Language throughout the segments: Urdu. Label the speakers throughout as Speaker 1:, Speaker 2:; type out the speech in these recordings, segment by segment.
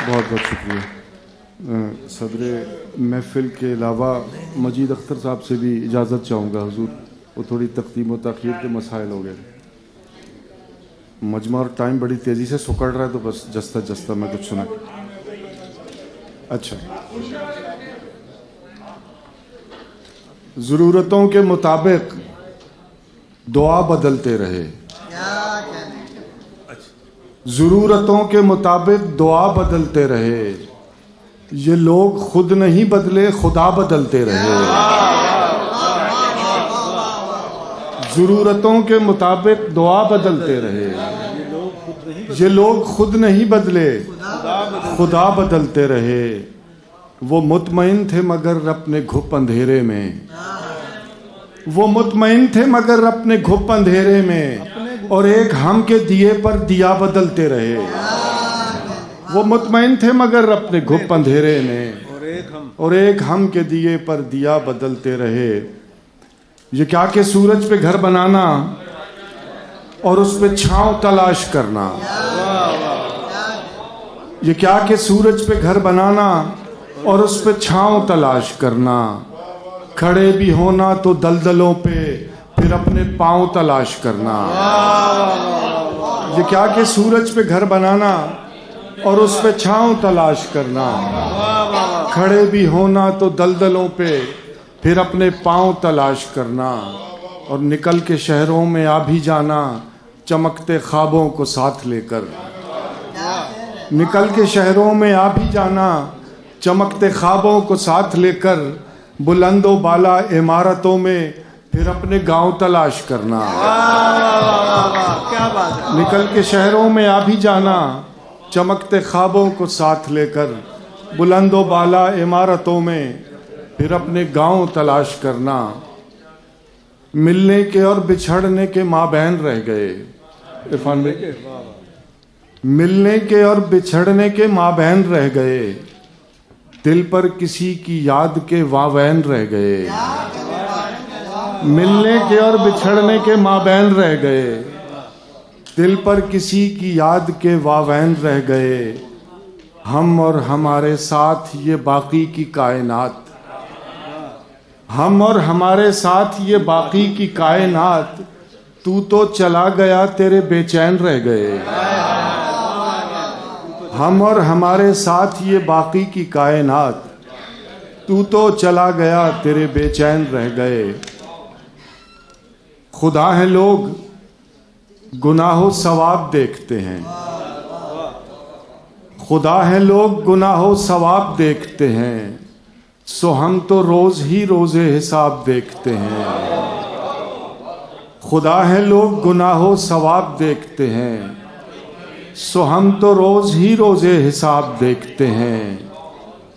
Speaker 1: بہت بہت شکریہ صدر محفل کے علاوہ مجید اختر صاحب سے بھی اجازت چاہوں گا حضور، وہ تھوڑی تقدیم و تاخیر کے مسائل ہو گئے، مجمع اور ٹائم بڑی تیزی سے سکڑ رہا ہے تو بس جستا جستا میں کچھ سنا۔ اچھا، ضرورتوں کے مطابق دعا بدلتے رہے، ضرورتوں کے مطابق دعا بدلتے رہے، یہ لوگ خود نہیں بدلے خدا بدلتے رہے۔ ضرورتوں کے مطابق دعا بدلتے رہے، یہ لوگ خود نہیں بدلے خدا بدلتے رہے۔ وہ مطمئن تھے مگر اپنے گھپ اندھیرے میں، وہ مطمئن تھے مگر اپنے گھپ اندھیرے میں، اور ایک ہم کے دیے پر دیا بدلتے رہے۔ وہ مطمئن تھے مگر اپنے گھپ اندھیرے میں، اور ایک ہم کے دیے پر دیا بدلتے رہے۔ یہ کیا کہ سورج پہ گھر بنانا اور اس پہ چھاؤں تلاش کرنا، یہ کیا کہ سورج پہ گھر بنانا اور اس پہ چھاؤں تلاش کرنا، کھڑے بھی ہونا تو دلدلوں پہ پھر اپنے پاؤں تلاش کرنا۔ یہ کیا کہ سورج پہ گھر بنانا اور اس پہ چھاؤں تلاش کرنا، کھڑے بھی ہونا تو دلدلوں پہ پھر اپنے پاؤں تلاش کرنا، اور نکل کے شہروں میں آ بھی جانا چمکتے خوابوں کو ساتھ لے کر، نکل کے شہروں میں آ بھی جانا چمکتے خوابوں کو ساتھ لے کر، بلند و بالا عمارتوں میں پھر اپنے گاؤں تلاش کرنا۔ نکل کے شہروں میں آ بھی جانا چمکتے خوابوں کو ساتھ لے کر، بلند و بالا عمارتوں میں پھر اپنے گاؤں تلاش کرنا۔ ملنے کے اور بچھڑنے کے مابین رہ گئے، عرفان بھائی، ملنے کے اور بچھڑنے کے مابین رہ گئے، دل پر کسی کی یاد کے واوین رہ گئے۔ ملنے کے اور بچھڑنے کے مابین رہ گئے، دل پر کسی کی یاد کے واوین رہ گئے، ہم اور ہمارے ساتھ یہ باقی کی کائنات، ہم اور ہمارے ساتھ یہ باقی کی کائنات، تو چلا گیا تیرے بے چین رہ گئے۔ ہم اور ہمارے ساتھ یہ باقی کی کائنات، تو چلا گیا تیرے بے چین رہ گئے۔ خدا ہیں لوگ گناہ و ثواب دیکھتے ہیں، خدا ہیں لوگ گناہ و ثواب دیکھتے ہیں، سو ہم تو روز ہی روز حساب دیکھتے ہیں۔ خدا ہیں لوگ گناہ و ثواب دیکھتے ہیں، سو ہم تو روز ہی روز حساب دیکھتے ہیں،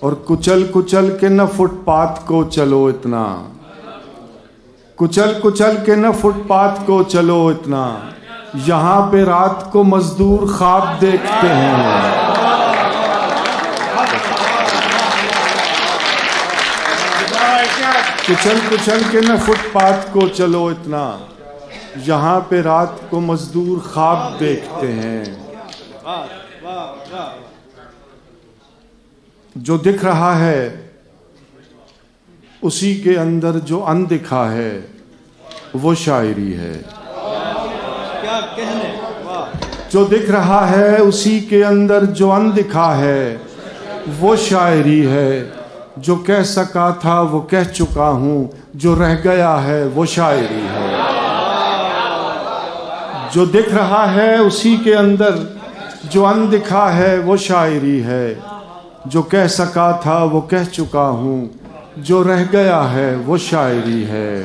Speaker 1: اور کچل کچل کے نہ فٹ پاتھ کو چلو اتنا، کچل کچل کے نہ فٹ پاتھ کو چلو اتنا، یہاں پہ رات کو مزدور خواب دیکھتے ہیں۔ کچل کچل کے نہ فٹ پاتھ کو چلو اتنا، یہاں پہ رات کو مزدور خواب دیکھتے ہیں۔ جو دکھ رہا ہے اسی کے اندر جو اندکھا ہے وہ شاعری ہے، جو دکھ رہا ہے اسی کے اندر جو اندکھا ہے وہ شاعری ہے، جو کہہ سکا تھا وہ کہہ چکا ہوں، جو رہ گیا ہے وہ شاعری ہے۔ جو دکھ رہا ہے اسی کے اندر جو اندکھا ہے وہ شاعری ہے، جو کہہ سکا تھا وہ کہہ چکا ہوں، جو رہ گیا ہے وہ شاعری ہے۔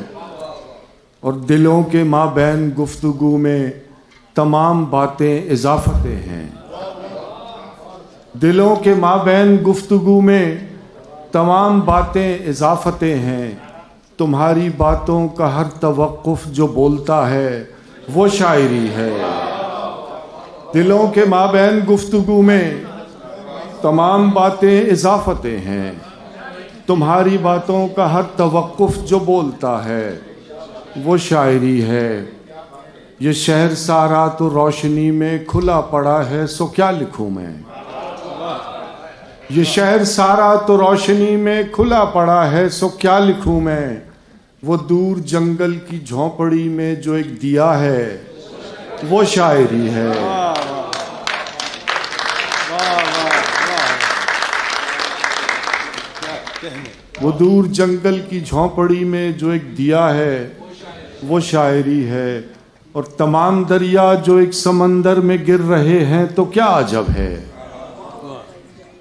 Speaker 1: اور دلوں کے مابین گفتگو میں تمام باتیں اضافتیں ہیں، دلوں کے مابین گفتگو میں تمام باتیں اضافتیں ہیں، تمہاری باتوں کا ہر توقف جو بولتا ہے وہ شاعری ہے۔ دلوں کے مابین گفتگو میں تمام باتیں اضافتیں ہیں، تمہاری باتوں کا ہر توقف جو بولتا ہے وہ شاعری ہے۔ یہ شہر سارا تو روشنی میں کھلا پڑا ہے، سو کیا لکھوں میں، یہ شہر سارا تو روشنی میں کھلا پڑا ہے، سو کیا لکھوں میں؟ وہ دور جنگل کی جھونپڑی میں جو ایک دیا ہے وہ شاعری ہے۔ وہ دور جنگل کی جھونپڑی میں جو ایک دیا ہے وہ شاعری ہے، اور تمام دریا جو ایک سمندر میں گر رہے ہیں تو کیا عجب ہے؟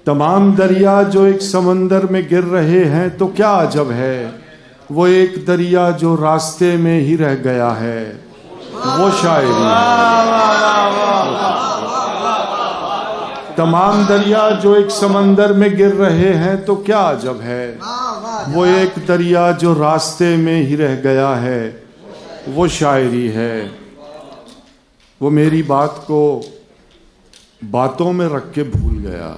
Speaker 1: تمام دریا جو ایک سمندر میں گر رہے ہیں تو کیا عجب ہے؟ وہ ایک دریا جو راستے میں ہی رہ گیا ہے وہ شاعری ہے۔ تمام دریا جو ایک سمندر میں گر رہے ہیں تو کیا عجب ہے؟ وہ ایک دریا جو راستے میں ہی رہ گیا ہے وہ شاعری ہے۔ وہ میری بات کو باتوں میں رکھ کے بھول گیا،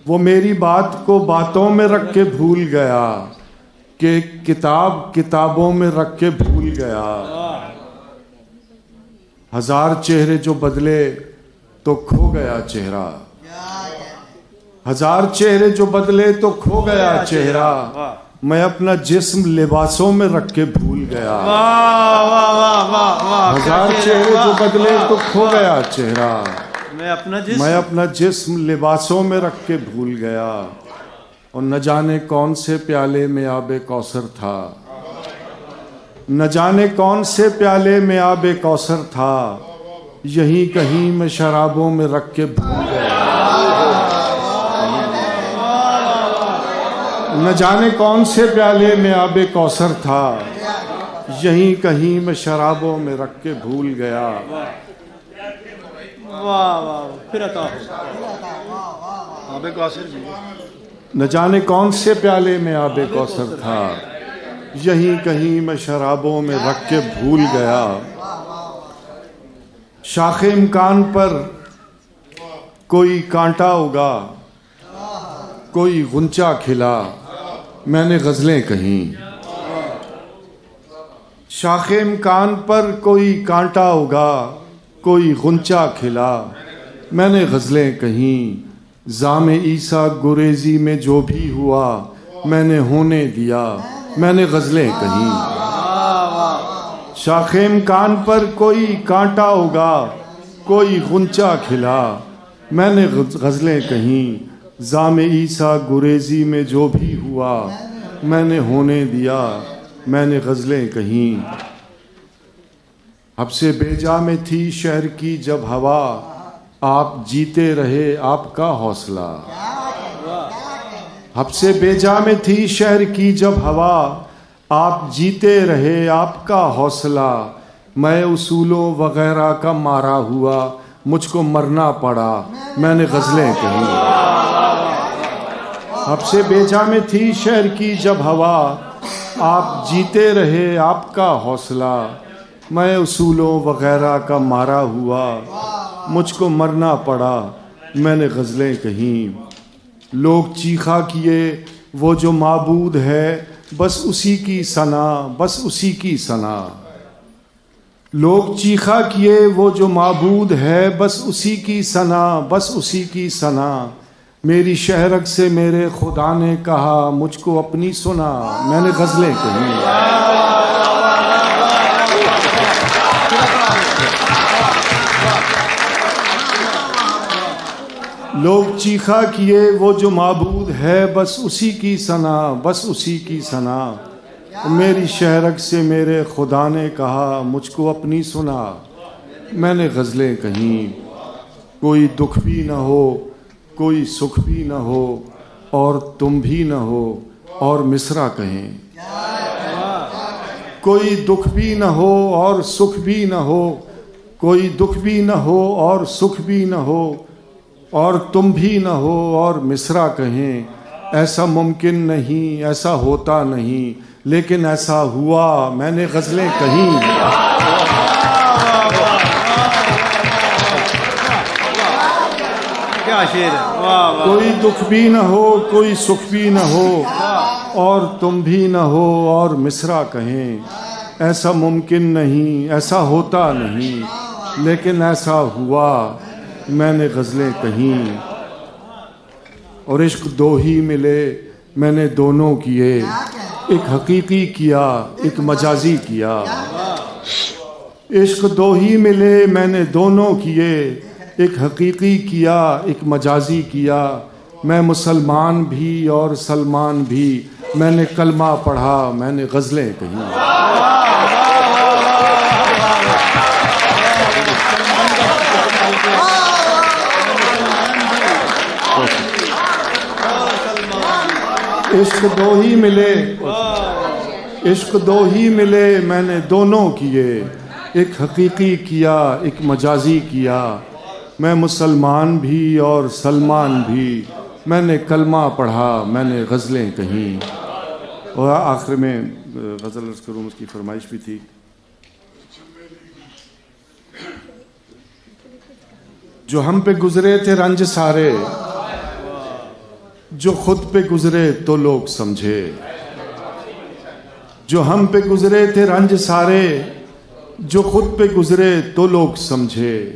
Speaker 1: وہ میری بات کو باتوں میں رکھ کے بھول گیا، کہ کتاب کتابوں میں رکھ کے بھول گیا۔ ہزار چہرے جو بدلے تو کھو گیا چہرہ، ہزار چہرے جو بدلے تو کھو گیا چہرہ، میں اپنا جسم لباسوں میں رکھ کے بھول گیا۔ ہزار چہرے جو بدلے تو کھو گیا چہرہ، میں اپنا جسم لباسوں میں رکھ کے بھول گیا، اور نہ جانے کون سے پیالے میں آب کوثر تھا، نہ جانے کون سے پیالے میں آب کوثر تھا، یہیں کہیں میں شرابوں میں رکھ کے بھول گیا۔ نہ جانے کون سے پیالے میں آب کوثر تھا، یہیں کہیں میں شرابوں میں رکھ کے بھول گیا۔ نہ جانے کون سے پیالے میں آب کوثر تھا، یہیں کہیں میں شرابوں میں رکھ کے بھول گیا۔ شاخ امکان پر کوئی کانٹا اگا، کوئی غنچہ کھلا، میں نے غزلیں کہیں۔ شاخ امکان پر کوئی کانٹا اگا، کوئی غنچہ کھلا، میں نے غزلیں کہیں۔ زام عیسیٰ گریزی میں جو بھی ہوا میں نے ہونے دیا، میں نے غزلیں کہیں۔ شاخ امکان پر کوئی کانٹا اگا، کوئی غنچہ کھلا، میں نے غزلیں کہیں۔ زام عیسیٰ گریزی میں جو بھی ہوا میں نے ہونے دیا، میں نے غزلیں کہیں۔ اب سے بیجا میں تھی شہر کی جب ہوا، آپ جیتے رہے آپ کا حوصلہ۔ اب سے بیجا میں تھی شہر کی جب ہوا، آپ جیتے رہے آپ کا حوصلہ، میں اصولوں وغیرہ کا مارا ہوا، مجھ کو مرنا پڑا، میں نے غزلیں کہیں۔ اب سے بیجا میں تھی شہر کی جب ہوا، آپ جیتے رہے آپ کا حوصلہ، میں اصولوں وغیرہ کا مارا ہوا، مجھ کو مرنا پڑا، میں نے غزلیں کہیں۔ لوگ چیخا کیے وہ جو معبود ہے، بس اسی کی ثنا، بس اسی کی ثنا۔ لوگ چیخا کیے وہ جو معبود ہے، بس اسی کی ثنا، بس اسی کی ثنا۔ میری شہرک سے میرے خدا نے کہا، مجھ کو اپنی سنا، میں نے غزلیں کہیں۔ لوگ چیخا کیے وہ جو معبود ہے، بس اسی کی ثنا، بس اسی کی ثنا۔ میری شہرک سے میرے خدا نے کہا، مجھ کو اپنی سنا، میں نے غزلیں کہیں۔ کوئی دکھ بھی نہ ہو، کوئی سکھ بھی نہ ہو، اور تم بھی نہ ہو، اور مصرع کہیں۔ کوئی دکھ بھی نہ ہو اور سکھ بھی نہ ہو، کوئی دکھ بھی نہ ہو اور سکھ بھی نہ ہو، اور تم بھی نہ ہو، اور مصرع کہیں۔ ایسا ممکن نہیں، ایسا ہوتا نہیں، لیکن ایسا ہوا، میں نے غزلیں کہیں۔ کوئی دکھ بھی نہ ہو، کوئی سکھ بھی نہ ہو، اور تم بھی نہ ہو، اور مصرع کہیں۔ ایسا ممکن نہیں، ایسا ہوتا نہیں، لیکن ایسا ہوا، میں نے غزلیں کہیں۔ اور عشق دو ہی ملے میں نے دونوں کیے، ایک حقیقی کیا ایک مجازی کیا۔ عشق دو ہی ملے میں نے دونوں کیے، ایک حقیقی کیا ایک مجازی کیا۔ میں مسلمان بھی اور سلمان بھی، میں نے کلمہ پڑھا میں نے غزلیں کہیں۔ عشق دو ہی ملے، عشق دو ہی ملے میں نے دونوں کیے، ایک حقیقی کیا ایک مجازی کیا۔ میں مسلمان بھی اور سلمان بھی، میں نے کلمہ پڑھا میں نے غزلیں کہیں۔ اور آخر میں غزل عرض کروں، اس کی فرمائش بھی تھی۔ جو ہم پہ گزرے تھے رنج سارے، جو خود پہ گزرے تو لوگ سمجھے۔ جو ہم پہ گزرے تھے رنج سارے، جو خود پہ گزرے تو لوگ سمجھے۔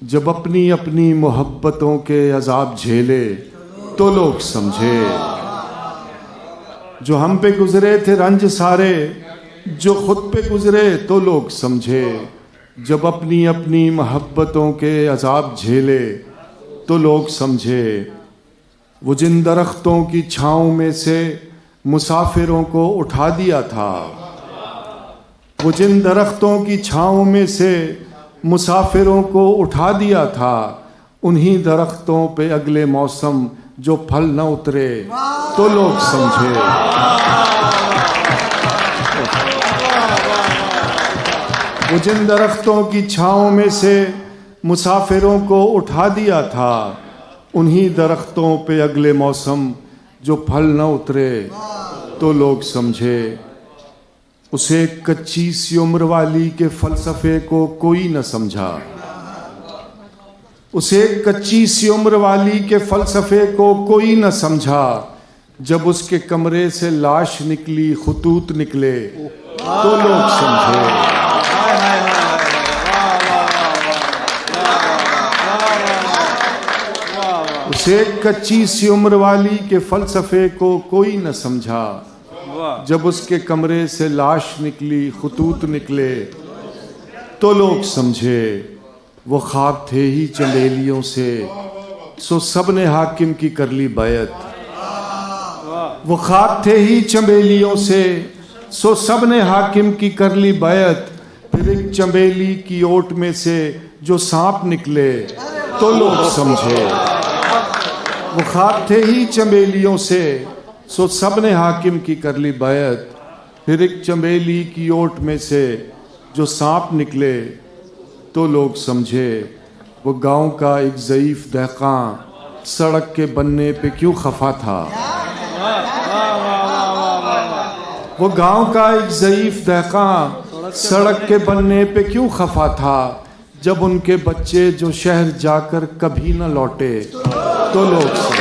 Speaker 1: جب اپنی اپنی محبتوں کے عذاب جھیلے تو لوگ سمجھے۔ جو ہم پہ گزرے تھے رنج سارے، جو خود پہ گزرے تو لوگ سمجھے۔ جب اپنی اپنی محبتوں کے عذاب جھیلے تو لوگ سمجھے۔ وہ جن درختوں کی چھاؤں میں سے مسافروں کو اٹھا دیا تھا، وہ جن درختوں کی چھاؤں میں سے مسافروں کو اٹھا دیا تھا، انہی درختوں پہ اگلے موسم جو پھل نہ اترے تو لوگ سمجھے۔ وہ جن درختوں کی چھاؤں میں سے مسافروں کو اٹھا دیا تھا، انہی درختوں پہ اگلے موسم جو پھل نہ اترے تو لوگ سمجھے۔ اسے کچی سی عمر والی کے فلسفے کو کوئی نہ سمجھا، اسے کچی سی عمر والی کے فلسفے کو کوئی نہ سمجھا۔ جب اس کے کمرے سے لاش نکلی خطوط نکلے تو لوگ سمجھے۔ اسے کچی سی عمر والی کے فلسفے کو کوئی نہ سمجھا۔ جب اس کے کمرے سے لاش نکلی خطوط نکلے تو لوگ سمجھے۔ وہ خواب تھے ہی چمیلیوں سے، سو سب نے حاکم کی کر لی بیعت۔ وہ خواب تھے ہی چمیلیوں سے، سو سب نے حاکم کی کر لی بیعت۔ پھر ایک چمیلی کی اوٹ میں سے جو سانپ نکلے تو لوگ سمجھے۔ وہ خواب تھے ہی چمیلیوں سے، سو سب نے حاکم کی کر لی بیعت۔ پھر ایک چمیلی کی اوٹ میں سے جو سانپ نکلے تو لوگ سمجھے۔ وہ گاؤں کا ایک ضعیف دہقاں سڑک کے بننے پہ کیوں خفا تھا، وہ گاؤں کا ایک ضعیف دہقاں سڑک کے بننے پہ کیوں خفا تھا۔ جب ان کے بچے جو شہر جا کر کبھی نہ لوٹے تو لوگ